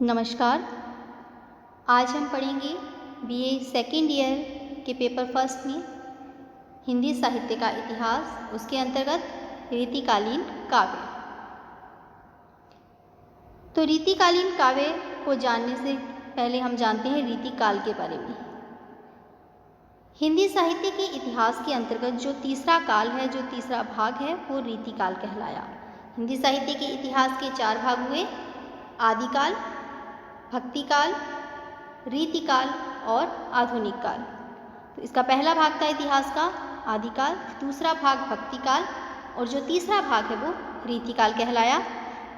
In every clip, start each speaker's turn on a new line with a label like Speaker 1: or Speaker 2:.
Speaker 1: नमस्कार। आज हम पढ़ेंगे बीए सेकेंड ईयर के पेपर फर्स्ट में हिंदी साहित्य का इतिहास, उसके अंतर्गत रीतिकालीन काव्य। तो रीतिकालीन काव्य को जानने से पहले हम जानते हैं रीतिकाल के बारे में। हिंदी साहित्य के इतिहास के अंतर्गत जो तीसरा काल है, जो तीसरा भाग है, वो रीतिकाल कहलाया। हिंदी साहित्य के इतिहास के 4 भाग हुए: आदिकाल, भक्तिकाल, रीतिकाल और आधुनिक काल। तो इसका पहला भाग था इतिहास का आदिकाल, दूसरा भाग भक्तिकाल और जो तीसरा भाग है वो रीतिकाल कहलाया,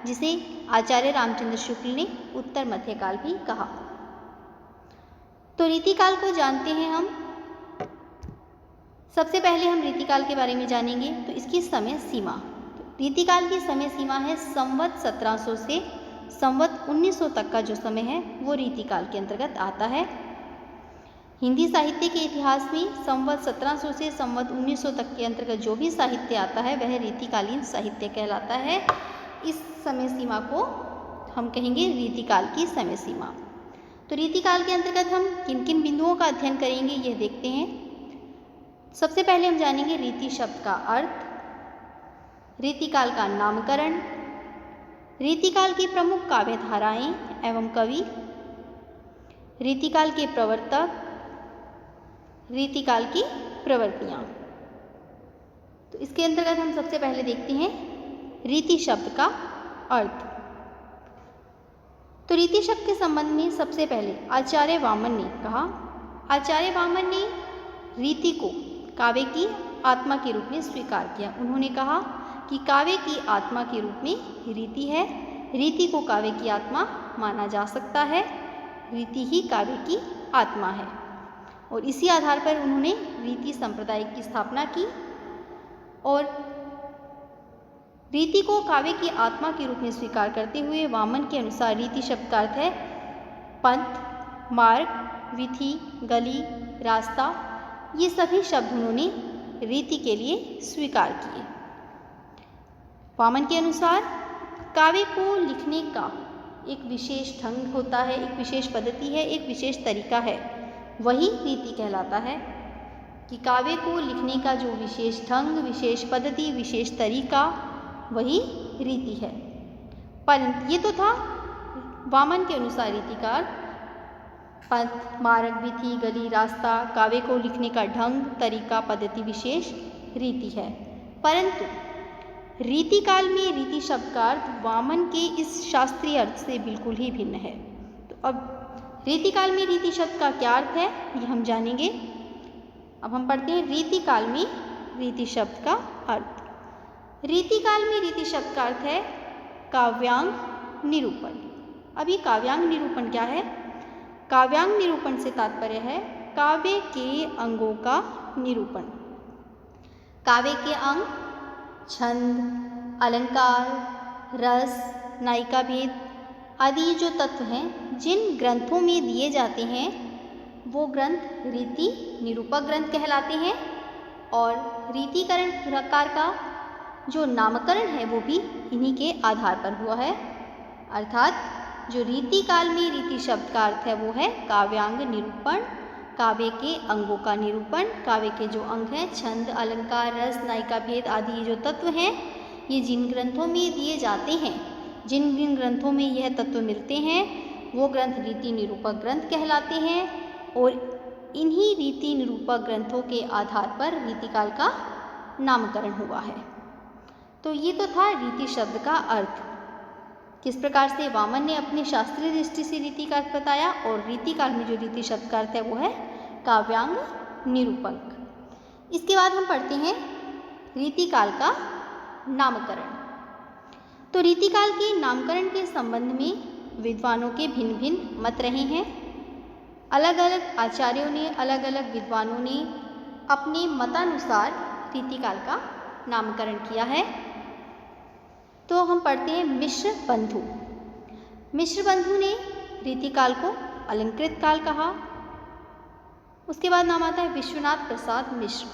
Speaker 1: जिसे आचार्य रामचंद्र शुक्ल ने उत्तर मध्यकाल भी कहा। तो रीतिकाल को जानते हैं हम। सबसे पहले हम रीतिकाल के बारे में जानेंगे। तो इसकी समय सीमा, तो रीतिकाल की समय सीमा है संवत 1700 से संवत 1900 तक का जो समय है वो रीतिकाल के अंतर्गत आता है। हिंदी साहित्य के इतिहास में संवत 1700 से संवत 1900 तक के अंतर्गत जो भी साहित्य आता है वह रीतिकालीन साहित्य कहलाता है। इस समय सीमा को हम कहेंगे रीतिकाल की समय सीमा। तो रीतिकाल के अंतर्गत हम किन किन बिंदुओं का अध्ययन करेंगे, यह देखते हैं। सबसे पहले हम जानेंगे रीति शब्द का अर्थ, रीतिकाल का नामकरण, रीतिकाल की प्रमुख काव्य धाराएं एवं कवि, रीतिकाल के प्रवर्तक, रीतिकाल की प्रवृत्तियां। तो इसके अंतर्गत हम सबसे पहले देखते हैं रीति शब्द का अर्थ। तो रीति शब्द के संबंध में सबसे पहले आचार्य वामन ने कहा, आचार्य वामन ने रीति को काव्य की आत्मा के रूप में स्वीकार किया। उन्होंने कहा कि काव्य की आत्मा के रूप में रीति है, रीति को काव्य की आत्मा माना जा सकता है, रीति ही काव्य की आत्मा है। और इसी आधार पर उन्होंने रीति संप्रदाय की स्थापना की। और रीति को काव्य की आत्मा के रूप में स्वीकार करते हुए वामन के अनुसार रीति शब्द का अर्थ है पंथ, मार्ग, विधि, गली, रास्ता। ये सभी शब्द उन्होंने रीति के लिए स्वीकार किए। वामन के अनुसार काव्य को लिखने का एक विशेष ढंग होता है, एक विशेष पद्धति है, एक विशेष तरीका है, वही रीति कहलाता है। कि काव्य को लिखने का जो विशेष ढंग, विशेष पद्धति, विशेष तरीका, वही रीति है। परंतु ये तो था वामन के अनुसार रीति का अर्थ पंथ, मार्ग, विधि, गली, रास्ता, काव्य को लिखने का ढंग, तरीका, पद्धति, विशेष रीति है। परंतु रीतिकाल में रीति शब्द का अर्थ वामन के इस शास्त्रीय अर्थ से बिल्कुल ही भिन्न है। तो अब रीतिकाल में रीति शब्द का क्या अर्थ है ये हम जानेंगे। अब हम पढ़ते हैं रीतिकाल में रीति शब्द का अर्थ। रीतिकाल में रीति शब्द का अर्थ है काव्यांग निरूपण। अब ये काव्यांग निरूपण क्या है? काव्यांग निरूपण से तात्पर्य है काव्य के अंगों का निरूपण। काव्य के अंग छंद, अलंकार, रस, नायिका भेद आदि जो तत्व हैं जिन ग्रंथों में दिए जाते हैं वो ग्रंथ रीति निरूपक ग्रंथ कहलाते हैं। और रीतिकरण प्रकार का जो नामकरण है वो भी इन्हीं के आधार पर हुआ है। अर्थात जो रीतिकाल में रीति शब्द का अर्थ है वो है काव्यांग निरूपण, काव्य के अंगों का निरूपण। काव्य के जो अंग हैं छंद, अलंकार, रस, नायिका भेद आदि ये जो तत्व हैं ये जिन ग्रंथों में दिए जाते हैं, जिन जिन ग्रंथों में यह तत्व मिलते हैं वो ग्रंथ रीति निरूपक ग्रंथ कहलाते हैं। और इन्हीं रीति निरूपक ग्रंथों के आधार पर रीतिकाल का नामकरण हुआ है। तो ये तो था रीति शब्द का अर्थ, किस प्रकार से वामन ने अपने शास्त्रीय दृष्टि से रीति का अर्थ बताया। और रीतिकाल में जो रीति शब्द का अर्थ है वो है काव्यांग निरूपक। इसके बाद हम पढ़ते हैं रीतिकाल का नामकरण। तो रीतिकाल के नामकरण के संबंध में विद्वानों के भिन्न भिन्न मत रहे हैं। अलग अलग आचार्यों ने, अलग अलग विद्वानों ने अपने मतानुसार रीतिकाल का नामकरण किया है। तो हम पढ़ते हैं मिश्र बंधु। मिश्र बंधु ने रीतिकाल को अलंकृत काल कहा। उसके बाद नाम आता है विश्वनाथ प्रसाद मिश्र।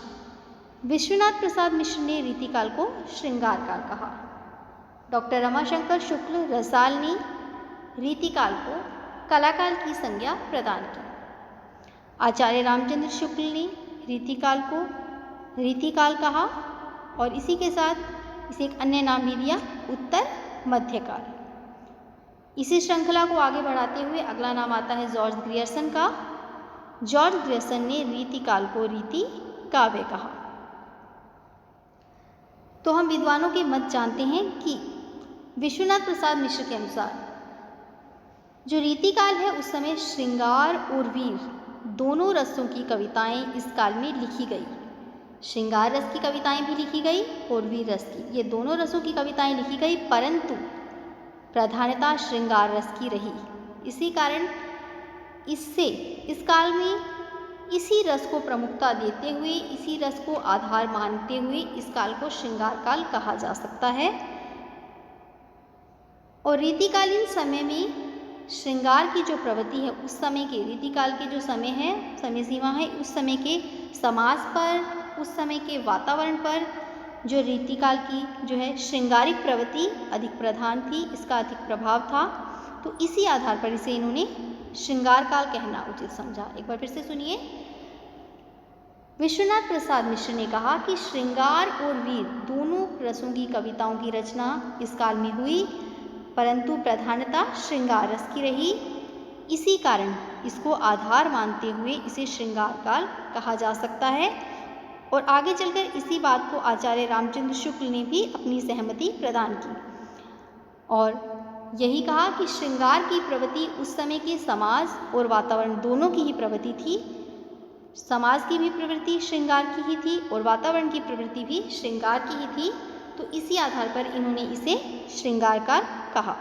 Speaker 1: विश्वनाथ प्रसाद मिश्र ने रीतिकाल को श्रृंगार काल कहा। डॉक्टर रमाशंकर शुक्ल रसाल ने रीतिकाल को कलाकाल की संज्ञा प्रदान की। आचार्य रामचंद्र शुक्ल ने रीतिकाल को रीतिकाल कहा और इसी के साथ इसे एक अन्य नाम भी दिया, उत्तर मध्यकाल। इसी श्रृंखला को आगे बढ़ाते हुए अगला नाम आता है जॉर्ज ग्रियर्सन का। जॉर्ज ग्रियर्सन ने रीतिकाल को रीति काव्य कहा। तो हम विद्वानों के मत जानते हैं कि विश्वनाथ प्रसाद मिश्र के अनुसार जो रीतिकाल है उस समय श्रृंगार और वीर दोनों रसों की कविताएं इस काल में लिखी गई। श्रृंगार रस की कविताएं भी लिखी गई और वीर रस की, ये दोनों रसों की कविताएं लिखी गई, परंतु प्रधानता श्रृंगार रस की रही। इसी कारण इससे इस काल में इसी रस को प्रमुखता देते हुए, इसी रस को आधार मानते हुए इस काल को श्रृंगार काल कहा जा सकता है। और रीतिकालीन समय में श्रृंगार की जो प्रवृत्ति है उस समय के रीतिकाल के जो समय है, समय सीमा है, उस समय के समाज पर, उस समय के वातावरण पर जो रीतिकाल की जो है श्रृंगारिक प्रवृत्ति अधिक प्रधान थी, इसका अधिक प्रभाव था। तो इसी आधार पर इसे इन्होंने श्रृंगार काल कहना उचित समझा। एक बार फिर से सुनिए। विश्वनाथ प्रसाद मिश्र ने कहा कि श्रृंगार और वीर दोनों रसों की कविताओं की रचना इस काल में हुई, परंतु प्रधानता श्रृंगार रस की रही। इसी कारण इसको आधार मानते हुए इसे श्रृंगार काल कहा जा सकता है। और आगे चलकर इसी बात को आचार्य रामचंद्र शुक्ल ने भी अपनी सहमति प्रदान की और यही कहा कि श्रृंगार की प्रवृत्ति उस समय के समाज और वातावरण दोनों की ही प्रवृत्ति थी। समाज की भी प्रवृत्ति श्रृंगार की ही थी और वातावरण की प्रवृत्ति भी श्रृंगार की ही थी। तो इसी आधार पर इन्होंने इसे श्रृंगार काल कहा।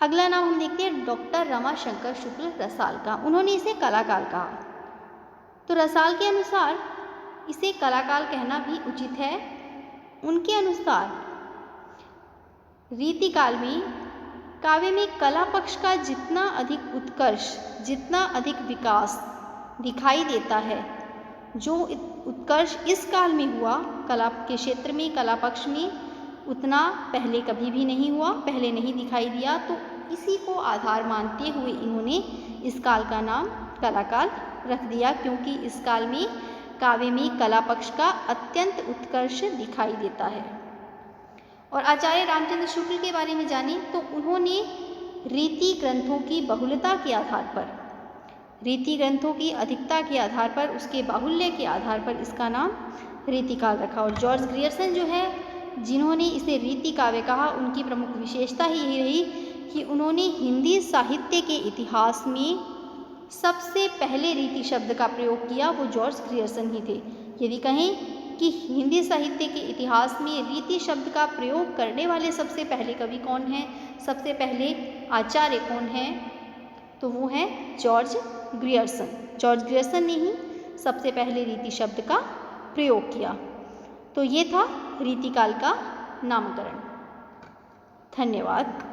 Speaker 1: अगला नाम हम देखते हैं डॉक्टर रमाशंकर शुक्ल रसाल का। उन्होंने इसे कलाकाल कहा। तो रसाल के अनुसार इसे कलाकाल कहना भी उचित है। उनके अनुसार रीतिकाल में काव्य में कला पक्ष का जितना अधिक उत्कर्ष, जितना अधिक विकास दिखाई देता है, जो उत्कर्ष इस काल में हुआ कला के क्षेत्र में, कला पक्ष में, उतना पहले कभी भी नहीं हुआ, पहले नहीं दिखाई दिया। तो इसी को आधार मानते हुए इन्होंने इस काल का नाम कलाकाल रख दिया, क्योंकि इस काल में काव्य में कला पक्ष का अत्यंत उत्कर्ष दिखाई देता है। और आचार्य रामचंद्र शुक्ल के बारे में जाने तो उन्होंने रीति ग्रंथों की बहुलता के आधार पर, रीति ग्रंथों की अधिकता के आधार पर, उसके बाहुल्य के आधार पर इसका नाम रीतिकाल रखा। और जॉर्ज ग्रियर्सन जो है, जिन्होंने इसे रीति काव्य कहा, उनकी प्रमुख विशेषता ही यही रही कि उन्होंने हिंदी साहित्य के इतिहास में सबसे पहले रीति शब्द का प्रयोग किया, वो जॉर्ज ग्रियर्सन ही थे। यदि कहें कि हिंदी साहित्य के इतिहास में रीति शब्द का प्रयोग करने वाले सबसे पहले कवि कौन हैं, सबसे पहले आचार्य कौन हैं, तो वो है जॉर्ज ग्रियर्सन। जॉर्ज ग्रियर्सन ने ही सबसे पहले रीति शब्द का प्रयोग किया। तो ये था रीतिकाल का नामकरण। धन्यवाद।